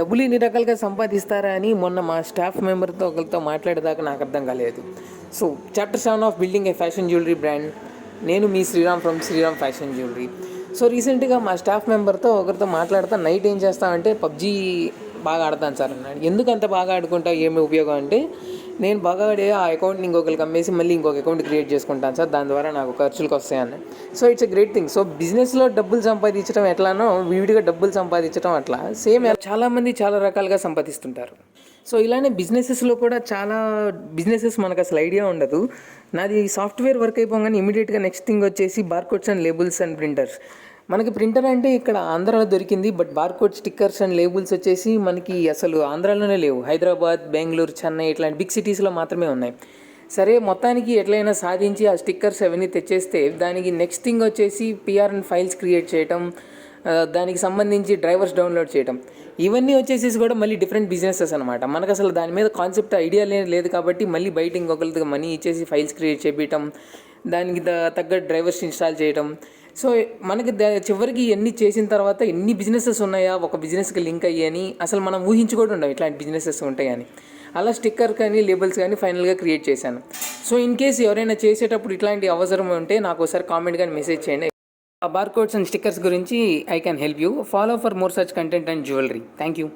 డబ్బులు ఎన్ని రకాలుగా సంపాదిస్తారా అని మొన్న మా స్టాఫ్ మెంబర్తో ఒకరితో మాట్లాడేదాకా నాకు అర్థం కాలేదు. So chapter 7 of building a fashion jewellery brand. నేను మీ Sriram from Sriram fashion jewellery. So రీసెంట్గా మా స్టాఫ్ మెంబర్తో ఒకరితో మాట్లాడతా నైట్ ఏం చేస్తామంటే పబ్జీ బాగా ఆడతాను సార్ అన్నాడు. ఎందుకు అంత బాగా ఆడుకుంటా, ఏమి ఉపయోగం అంటే నేను బాగా ఆడే ఆ అకౌంట్ని ఇంకొకరికి అమ్మేసి మళ్ళీ ఇంకొక అకౌంట్ క్రియేట్ చేసుకుంటాను సార్, దాని ద్వారా నాకు ఖర్చులకు వస్తాయని. So it's a great thing. So బిజినెస్లో డబ్బులు సంపాదించడం ఎట్లానో విడిగా డబ్బులు సంపాదించడం అట్లా సేమ్. చాలామంది చాలా రకాలుగా సంపాదిస్తుంటారు. సో ఇలానే బిజినెసెస్లో కూడా చాలా బిజినెసెస్ మనకు అసలు ఐడియా ఉండదు. నాది సాఫ్ట్వేర్ వర్క్ అయిపోగానే ఇమీడియట్గా నెక్స్ట్ థింగ్ వచ్చేసి barcodes and labels and printers. మనకి ప్రింటర్ అంటే ఇక్కడ ఆంధ్రాలో దొరికింది, but barcode stickers and labels వచ్చేసి మనకి అసలు ఆంధ్రాలోనే లేవు. హైదరాబాద్, బెంగళూరు, చెన్నై ఇట్లాంటి బిగ్ సిటీస్లో మాత్రమే ఉన్నాయి. సరే మొత్తానికి ఎట్లయినా సాధించి ఆ స్టిక్కర్స్ అవన్నీ తెచ్చేస్తే దానికి నెక్స్ట్ థింగ్ వచ్చేసి పిఆర్ అండ్ ఫైల్స్ క్రియేట్ చేయటం, దానికి సంబంధించి డ్రైవర్స్ డౌన్లోడ్ చేయటం, ఇవన్నీ వచ్చేసి కూడా మళ్ళీ డిఫరెంట్ బిజినెసెస్ అనమాట. మనకు అసలు దాని మీద కాన్సెప్ట్ ఐడియా లేదు కాబట్టి మళ్ళీ బయట ఇంకొకరికి మనీ ఇచ్చేసి ఫైల్స్ క్రియేట్ చేయటం, దానికి తగ్గ డ్రైవర్స్ ఇన్స్టాల్ చేయటం. సో మనకి చివరికి ఇవన్నీ చేసిన తర్వాత ఎన్ని బిజినెసెస్ ఉన్నాయా ఒక బిజినెస్కి లింక్ అయ్యాయని అసలు మనం ఊహించుకోవడం ఉండవు ఇట్లాంటి బిజినెసెస్ ఉంటాయని. అలా స్టిక్కర్ కానీ లేబుల్స్ కానీ ఫైనల్గా క్రియేట్ చేశాను. సో ఇన్ కేస్ ఎవరైనా చేసేటప్పుడు ఇట్లాంటి అవసరం ఉంటే నాకు ఒకసారి కామెంట్ కానీ మెసేజ్ చేయండి. ఆ బార్కోడ్స్ అండ్ స్టిక్కర్స్ గురించి I can help you. Follow for more such content and jewellery. Thank you.